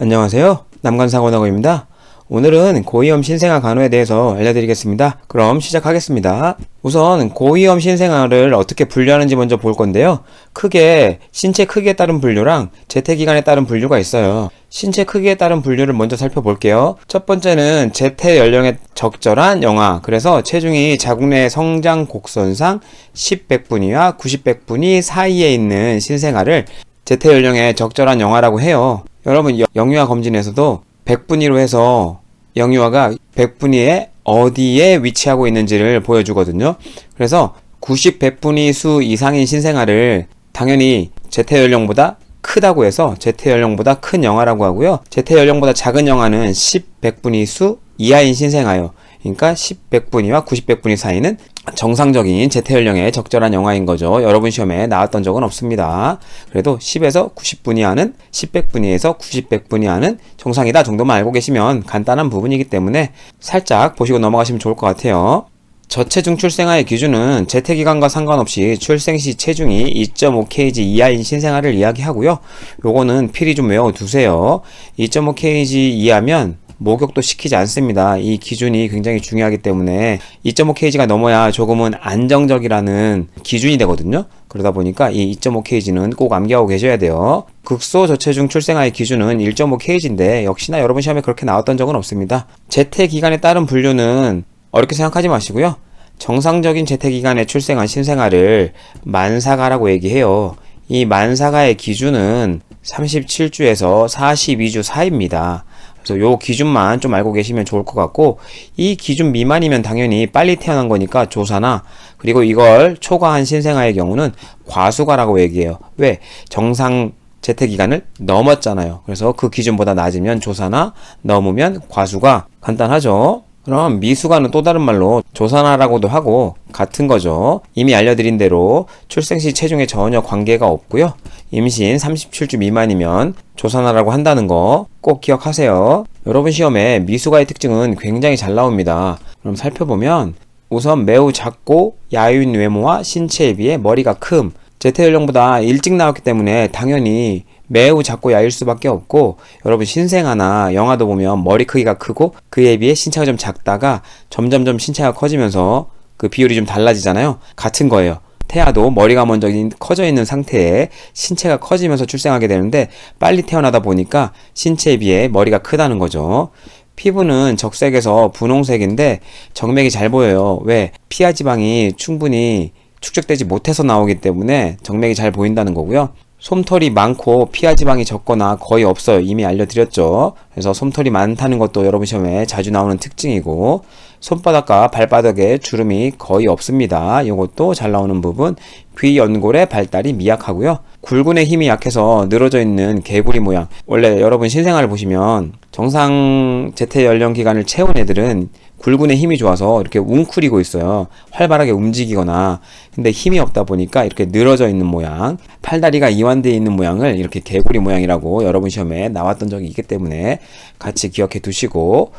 안녕하세요. 남관상원학원입니다. 오늘은 고위험 신생아 간호에 대해서 알려드리겠습니다. 그럼 시작하겠습니다. 우선 고위험 신생아를 어떻게 분류하는지 먼저 볼 건데요. 크게 신체 크기에 따른 분류랑 재태기간에 따른 분류가 있어요. 신체 크기에 따른 분류를 먼저 살펴볼게요. 첫 번째는 재태 연령에 적절한 영아, 그래서 체중이 자궁 내 성장 곡선상 10백분위와 90백분위 사이에 있는 신생아를 재태 연령에 적절한 영아라고 해요. 여러분 영유아 검진에서도 100분위로 해서 영유아가 100분위에 어디에 위치하고 있는지를 보여주거든요. 그래서 90, 100분위 수 이상인 신생아를 당연히 재태 연령보다 크다고 해서 재태 연령보다 큰 영아라고 하고요. 재태 연령보다 작은 영아는 10, 100분위 수 이하인 신생아요. 그러니까 10, 100분위와 90, 100분위 사이는 정상적인 재태 연령에 적절한 영아인 거죠. 여러분 시험에 나왔던 적은 없습니다. 그래도 10에서 90분위 하는 10, 100분위에서 90, 100분위 하는 정상이다 정도만 알고 계시면 간단한 부분이기 때문에 살짝 보시고 넘어가시면 좋을 것 같아요. 저체중 출생아의 기준은 재태기간과 상관없이 출생 시 체중이 2.5kg 이하인 신생아를 이야기하고요. 요거는 필히 좀 외워두세요. 2.5kg 이하면 목욕도 시키지 않습니다. 이 기준이 굉장히 중요하기 때문에 2.5kg가 넘어야 조금은 안정적이라는 기준이 되거든요. 그러다 보니까 이 2.5kg는 꼭 암기하고 계셔야 돼요. 극소 저체중 출생아의 기준은 1.5kg인데 역시나 여러분 시험에 그렇게 나왔던 적은 없습니다. 재태기간에 따른 분류는 어렵게 생각하지 마시고요. 정상적인 재태기간에 출생한 신생아를 만사가라고 얘기해요. 이 만사가의 기준은 37주에서 42주 사이입니다. 그래서 요 기준만 좀 알고 계시면 좋을 것 같고, 이 기준 미만이면 당연히 빨리 태어난 거니까 조사나, 그리고 이걸 초과한 신생아의 경우는 과수가라고 얘기해요. 왜? 정상 재태기간을 넘었잖아요. 그래서 그 기준보다 낮으면 조사나, 넘으면 과수가. 간단하죠? 그럼 미수가는 또 다른 말로 조사나라고도 하고 같은 거죠. 이미 알려드린 대로 출생 시 체중에 전혀 관계가 없고요. 임신 37주 미만이면 조사나라고 한다는 거 꼭 기억하세요. 여러분 시험에 미수가의 특징은 굉장히 잘 나옵니다. 그럼 살펴보면 우선 매우 작고 야윈 외모와 신체에 비해 머리가 큼, 재태 연령보다 일찍 나왔기 때문에 당연히 매우 작고 야일 수밖에 없고, 여러분 신생아나 영아도 보면 머리 크기가 크고 그에 비해 신체가 좀 작다가 점점점 신체가 커지면서 그 비율이 좀 달라지잖아요. 같은 거예요. 태아도 머리가 먼저 커져 있는 상태에 신체가 커지면서 출생하게 되는데 빨리 태어나다 보니까 신체에 비해 머리가 크다는 거죠. 피부는 적색에서 분홍색인데 정맥이 잘 보여요. 왜? 피하 지방이 충분히 축적되지 못해서 나오기 때문에 정맥이 잘 보인다는 거고요. 솜털이 많고 피하 지방이 적거나 거의 없어요. 이미 알려드렸죠. 그래서 솜털이 많다는 것도 여러분 시험에 자주 나오는 특징이고, 손바닥과 발바닥에 주름이 거의 없습니다. 이것도 잘 나오는 부분. 귀 연골의 발달이 미약하고요. 굴근의 힘이 약해서 늘어져 있는 개구리 모양. 원래 여러분 신생아를 보시면 정상 재태 연령 기간을 채운 애들은 굴근의 힘이 좋아서 이렇게 웅크리고 있어요. 활발하게 움직이거나. 근데 힘이 없다 보니까 이렇게 늘어져 있는 모양, 팔다리가 이완되어 있는 모양을 이렇게 개구리 모양이라고 여러분 시험에 나왔던 적이 있기 때문에 같이 기억해 두시고,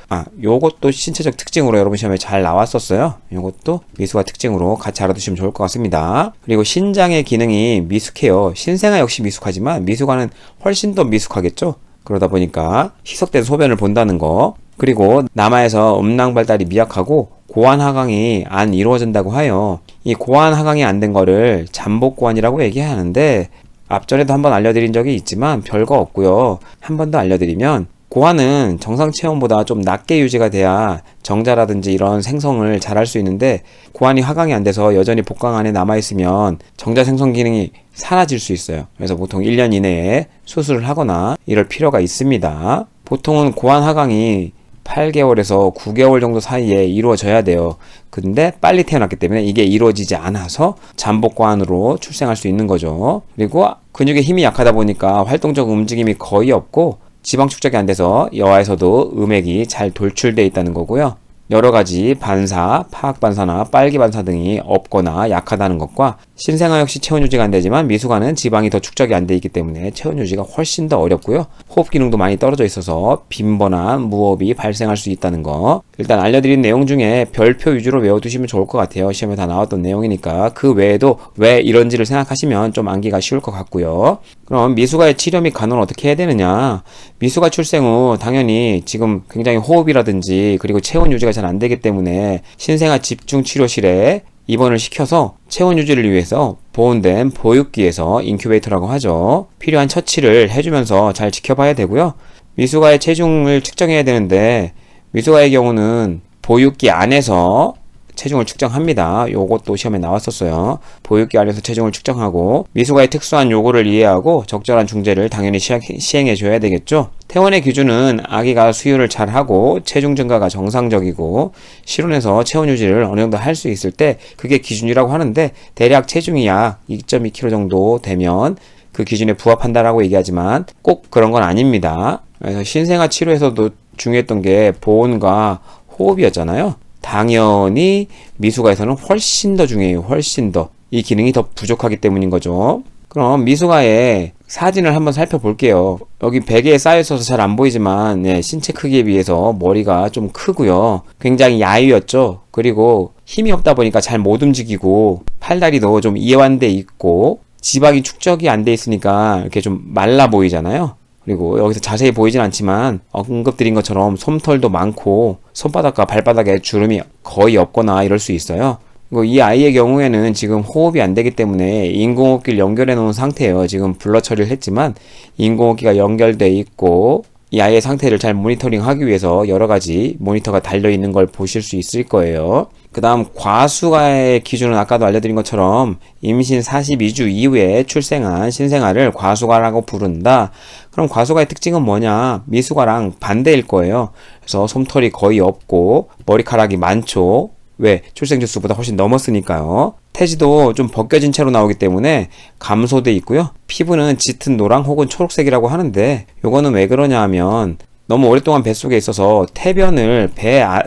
요것도 신체적 특징으로 여러분 시험에 잘 나왔었어요. 요것도 미수가 특징으로 같이 알아두시면 좋을 것 같습니다. 그리고 신장의 기능이 미숙해요. 신생아 역시 미숙하지만 미수가는 훨씬 더 미숙하겠죠. 그러다 보니까 희석된 소변을 본다는 거. 그리고 남아에서 음낭 발달이 미약하고 고환 하강이 안 이루어진다고 해요. 이 고환 하강이 안 된 거를 잠복고환이라고 얘기하는데, 앞전에도 한번 알려드린 적이 있지만 별거 없고요. 한 번 더 알려드리면, 고환은 정상 체온보다 좀 낮게 유지가 돼야 정자라든지 이런 생성을 잘 할 수 있는데, 고환이 하강이 안 돼서 여전히 복강 안에 남아있으면 정자 생성 기능이 사라질 수 있어요. 그래서 보통 1년 이내에 수술을 하거나 이럴 필요가 있습니다. 보통은 고환 하강이 8개월에서 9개월 정도 사이에 이루어져야 돼요. 근데 빨리 태어났기 때문에 이게 이루어지지 않아서 잠복고환으로 출생할 수 있는 거죠. 그리고 근육에 힘이 약하다 보니까 활동적 움직임이 거의 없고 지방 축적이 안 돼서 여아에서도 음액이 잘 돌출되어 있다는 거고요. 여러 가지 반사, 파악반사나 빨기반사 등이 없거나 약하다는 것과 신생아 역시 체온 유지가 안 되지만 미숙아는 지방이 더 축적이 안 돼 있기 때문에 체온 유지가 훨씬 더 어렵고요. 호흡 기능도 많이 떨어져 있어서 빈번한 무호흡이 발생할 수 있다는 거. 일단 알려드린 내용 중에 별표 위주로 외워두시면 좋을 것 같아요. 시험에 다 나왔던 내용이니까. 그 외에도 왜 이런지를 생각하시면 좀 암기가 쉬울 것 같고요. 그럼 미숙아의 치료 및 간호는 어떻게 해야 되느냐? 미숙아 출생 후 당연히 지금 굉장히 호흡이라든지 그리고 체온 유지가 잘 안 되기 때문에 신생아 집중치료실에 입원을 시켜서 체온 유지를 위해서 보온된 보육기에서 인큐베이터라고 하죠. 필요한 처치를 해주면서 잘 지켜봐야 되고요. 미숙아의 체중을 측정해야 되는데 미숙아의 경우는 보육기 안에서 체중을 측정합니다. 요것도 시험에 나왔었어요. 보육기 안에서 체중을 측정하고 미숙아의 특수한 요구를 이해하고 적절한 중재를 당연히 시행해 줘야 되겠죠. 퇴원의 기준은 아기가 수유를 잘하고 체중 증가가 정상적이고 실온에서 체온 유지를 어느 정도 할 수 있을 때 그게 기준이라고 하는데 대략 체중이 약 2.2kg 정도 되면 그 기준에 부합한다라고 얘기하지만 꼭 그런 건 아닙니다. 그래서 신생아 치료에서도 중요했던 게 보온과 호흡이었잖아요. 당연히 미숙아에서는 훨씬 더 중요해요. 훨씬 더. 이 기능이 더 부족하기 때문인 거죠. 그럼 미숙아의 사진을 한번 살펴볼게요. 여기 베개에 쌓여있어서 잘 안 보이지만 신체 크기에 비해서 머리가 좀 크고요. 굉장히 야위였죠. 그리고 힘이 없다 보니까 잘 못 움직이고 팔다리도 좀 이완돼 있고 지방이 축적이 안 돼 있으니까 이렇게 좀 말라 보이잖아요. 그리고 여기서 자세히 보이진 않지만 언급드린 것처럼 솜털도 많고 손바닥과 발바닥에 주름이 거의 없거나 이럴 수 있어요. 그리고 이 아이의 경우에는 지금 호흡이 안 되기 때문에 인공호흡기를 연결해 놓은 상태예요. 지금 블러 처리를 했지만 인공호흡기가 연결돼 있고 이 아이의 상태를 잘 모니터링 하기 위해서 여러 가지 모니터가 달려 있는 걸 보실 수 있을 거예요. 그 다음 과수가의 기준은 아까도 알려드린 것처럼 임신 42주 이후에 출생한 신생아를 과수가라고 부른다. 그럼 과수가의 특징은 뭐냐? 미숙아랑 반대일 거예요. 그래서 솜털이 거의 없고 머리카락이 많죠. 왜? 출생 주수보다 훨씬 넘었으니까요. 태지도 좀 벗겨진 채로 나오기 때문에 감소돼 있고요. 피부는 짙은 노랑 혹은 초록색이라고 하는데 요거는 왜 그러냐 하면 너무 오랫동안 뱃속에 있어서 태변을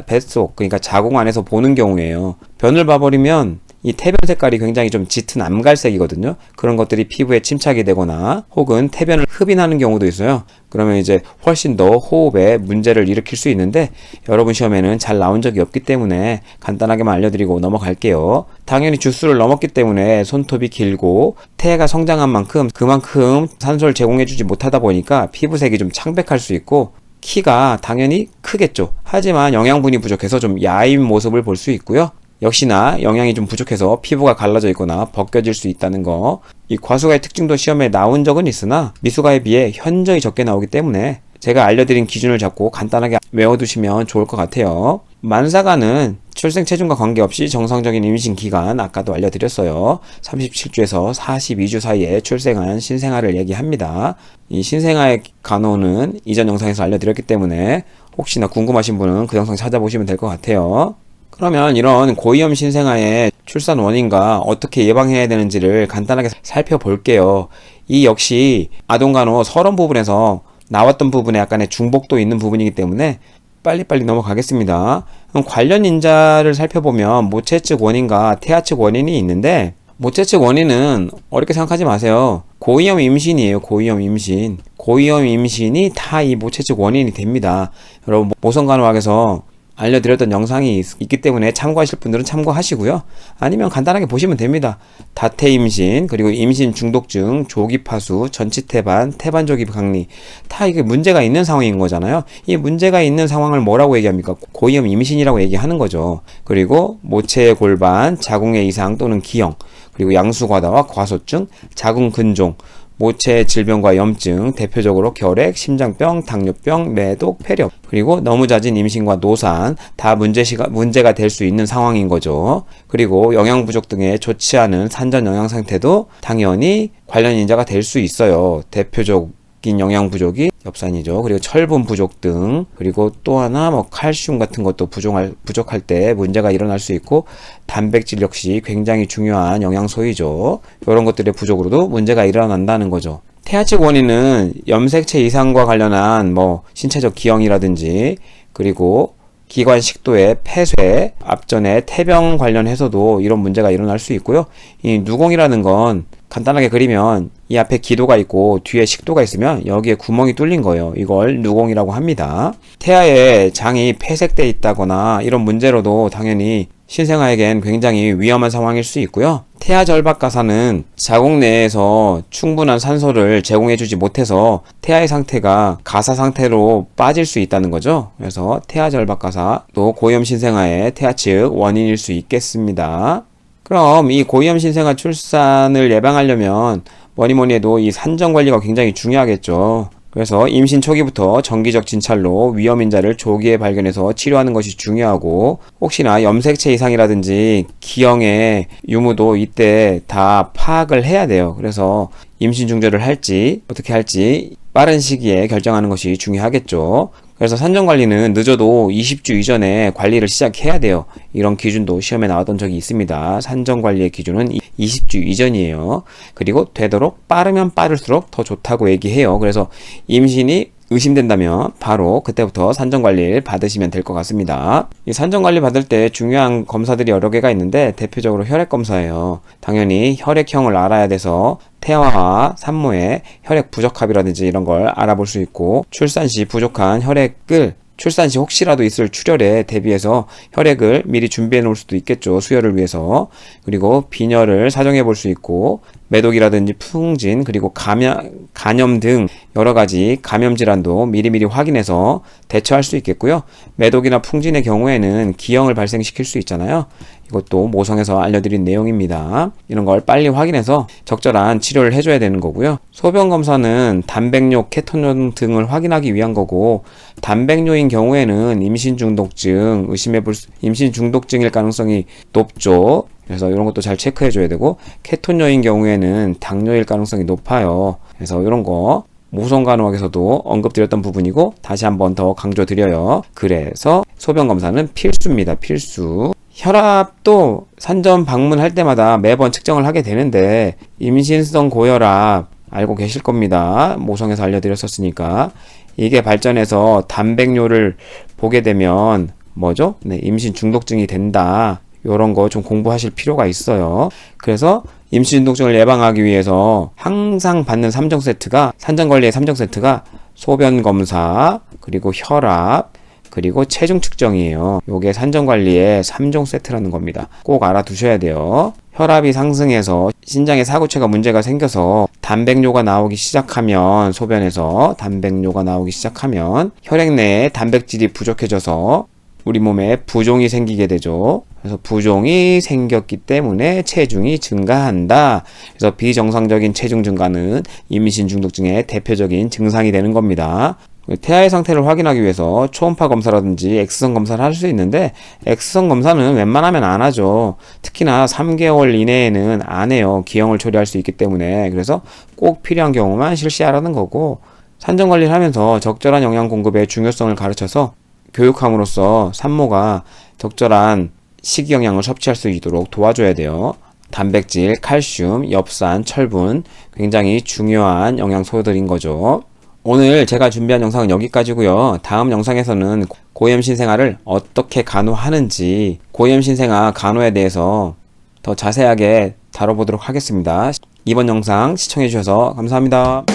뱃속 그러니까 자궁 안에서 보는 경우에요. 변을 봐버리면 이 태변 색깔이 굉장히 좀 짙은 암갈색이거든요. 그런 것들이 피부에 침착이 되거나 혹은 태변을 흡인하는 경우도 있어요. 그러면 이제 훨씬 더 호흡에 문제를 일으킬 수 있는데 여러분 시험에는 잘 나온 적이 없기 때문에 간단하게만 알려드리고 넘어갈게요. 당연히 주수를 넘었기 때문에 손톱이 길고 태가 성장한 만큼 그만큼 산소를 제공해주지 못하다 보니까 피부색이 좀 창백할 수 있고 키가 당연히 크겠죠. 하지만 영양분이 부족해서 좀 야인 모습을 볼 수 있고요. 역시나 영양이 좀 부족해서 피부가 갈라져 있거나 벗겨질 수 있다는 거. 이 과수가의 특징도 시험에 나온 적은 있으나 미숙아에 비해 현저히 적게 나오기 때문에 제가 알려드린 기준을 잡고 간단하게 외워두시면 좋을 것 같아요. 만사가는 출생 체중과 관계없이 정상적인 임신 기간 아까도 알려드렸어요. 37주에서 42주 사이에 출생한 신생아를 얘기합니다. 이 신생아의 간호는 이전 영상에서 알려드렸기 때문에 혹시나 궁금하신 분은 그 영상 찾아보시면 될 것 같아요. 그러면 이런 고위험 신생아의 출산 원인과 어떻게 예방해야 되는지를 간단하게 살펴볼게요. 이 역시 아동간호 서론 부분에서 나왔던 부분에 약간의 중복도 있는 부분이기 때문에 빨리빨리 넘어가겠습니다. 그럼 관련 인자를 살펴보면 모체 측 원인과 태아 측 원인이 있는데 모체 측 원인은 어렵게 생각하지 마세요. 고위험 임신이에요. 고위험 임신. 고위험 임신이 다 이 모체 측 원인이 됩니다. 여러분 모성간호학에서 알려드렸던 영상이 있기 때문에 참고하실 분들은 참고하시고요. 아니면 간단하게 보시면 됩니다. 다태 임신, 그리고 임신 중독증, 조기파수, 전치태반, 태반조기 강리 다 이게 문제가 있는 상황인 거잖아요. 이 문제가 있는 상황을 뭐라고 얘기합니까? 고위험 임신이라고 얘기하는 거죠. 그리고 모체의 골반, 자궁의 이상 또는 기형, 그리고 양수과다와 과소증, 자궁근종, 모체 질병과 염증, 대표적으로 결핵, 심장병, 당뇨병, 매독, 폐렴, 그리고 너무 잦은 임신과 노산 다 문제가 될 수 있는 상황인 거죠. 그리고 영양 부족 등의 좋지 않은 산전 영양 상태도 당연히 관련 인자가 될 수 있어요. 대표적인 영양 부족이 엽산이죠. 그리고 철분 부족 등, 그리고 또 하나 칼슘 같은 것도 부족할 때 문제가 일어날 수 있고, 단백질 역시 굉장히 중요한 영양소이죠. 이런 것들의 부족으로도 문제가 일어난다는 거죠. 태아 측 원인은 염색체 이상과 관련한 신체적 기형이라든지, 그리고 기관 식도의 폐쇄, 앞전에 태병 관련해서도 이런 문제가 일어날 수 있고요. 이 누공이라는 건 간단하게 그리면 이 앞에 기도가 있고 뒤에 식도가 있으면 여기에 구멍이 뚫린 거예요. 이걸 누공이라고 합니다. 태아의 장이 폐색돼 있다거나 이런 문제로도 당연히 신생아에겐 굉장히 위험한 상황일 수 있고요. 태아 절박가사는 자궁 내에서 충분한 산소를 제공해주지 못해서 태아의 상태가 가사 상태로 빠질 수 있다는 거죠. 그래서 태아 절박가사도 고위험 신생아의 태아 측 원인일 수 있겠습니다. 그럼 이 고위험 신생아 출산을 예방하려면 뭐니 해도 이 산전 관리가 굉장히 중요하겠죠. 그래서 임신 초기부터 정기적 진찰로 위험 인자를 조기에 발견해서 치료하는 것이 중요하고, 혹시나 염색체 이상이라든지 기형의 유무도 이때 다 파악을 해야 돼요. 그래서 임신 중절을 할지 어떻게 할지 빠른 시기에 결정하는 것이 중요하겠죠. 그래서 산전관리는 늦어도 20주 이전에 관리를 시작해야 돼요. 이런 기준도 시험에 나왔던 적이 있습니다. 산전관리의 기준은 20주 이전이에요. 그리고 되도록 빠르면 빠를수록 더 좋다고 얘기해요. 그래서 임신이 의심된다면 바로 그때부터 산전관리를 받으시면 될 것 같습니다. 이 산전관리 받을 때 중요한 검사들이 여러 개가 있는데 대표적으로 혈액검사예요. 당연히 혈액형을 알아야 돼서 태아와 산모의 혈액 부적합이라든지 이런 걸 알아볼 수 있고, 출산 시 부족한 혈액을 출산 시 혹시라도 있을 출혈에 대비해서 혈액을 미리 준비해 놓을 수도 있겠죠. 수혈을 위해서. 그리고 빈혈을 사정해 볼 수 있고, 매독이라든지 풍진, 그리고 간염 등 여러 가지 감염 질환도 미리미리 확인해서 대처할 수 있겠고요. 매독이나 풍진의 경우에는 기형을 발생시킬 수 있잖아요. 이것도 모성에서 알려드린 내용입니다. 이런 걸 빨리 확인해서 적절한 치료를 해줘야 되는 거고요. 소변 검사는 단백뇨, 케톤 등을 확인하기 위한 거고, 단백뇨인 경우에는 임신 중독증일 가능성이 높죠. 그래서 이런 것도 잘 체크해 줘야 되고, 케톤뇨인 경우에는 당뇨일 가능성이 높아요. 그래서 이런 거 모성간호학에서도 언급드렸던 부분이고, 다시 한번 더 강조드려요. 그래서 소변 검사는 필수입니다. 필수. 혈압도 산전 방문할 때마다 매번 측정을 하게 되는데, 임신성 고혈압 알고 계실 겁니다. 모성에서 알려드렸었으니까. 이게 발전해서 단백뇨를 보게 되면 뭐죠? 네, 임신 중독증이 된다. 이런 거 좀 공부하실 필요가 있어요. 그래서 임신 중독증을 예방하기 위해서 항상 받는 3종 세트가, 산전관리의 3종 세트가 소변 검사, 그리고 혈압, 그리고 체중 측정이에요. 요게 산전관리의 3종 세트라는 겁니다. 꼭 알아두셔야 돼요. 혈압이 상승해서 신장에 사구체가 문제가 생겨서 단백뇨가 나오기 시작하면, 소변에서 단백뇨가 나오기 시작하면 혈액 내에 단백질이 부족해져서 우리 몸에 부종이 생기게 되죠. 그래서 부종이 생겼기 때문에 체중이 증가한다. 그래서 비정상적인 체중 증가는 임신 중독증의 대표적인 증상이 되는 겁니다. 태아의 상태를 확인하기 위해서 초음파 검사라든지 엑스선 검사를 할 수 있는데, 엑스선 검사는 웬만하면 안 하죠. 특히나 3개월 이내에는 안 해요. 기형을 처리할 수 있기 때문에. 그래서 꼭 필요한 경우만 실시하라는 거고, 산전관리를 하면서 적절한 영양 공급의 중요성을 가르쳐서 교육함으로써 산모가 적절한 식이 영양을 섭취할 수 있도록 도와줘야 돼요. 단백질, 칼슘, 엽산, 철분, 굉장히 중요한 영양소들인 거죠. 오늘 제가 준비한 영상은 여기까지고요. 다음 영상에서는 고위험 신생아를 어떻게 간호하는지, 고위험 신생아 간호에 대해서 더 자세하게 다뤄보도록 하겠습니다. 이번 영상 시청해주셔서 감사합니다.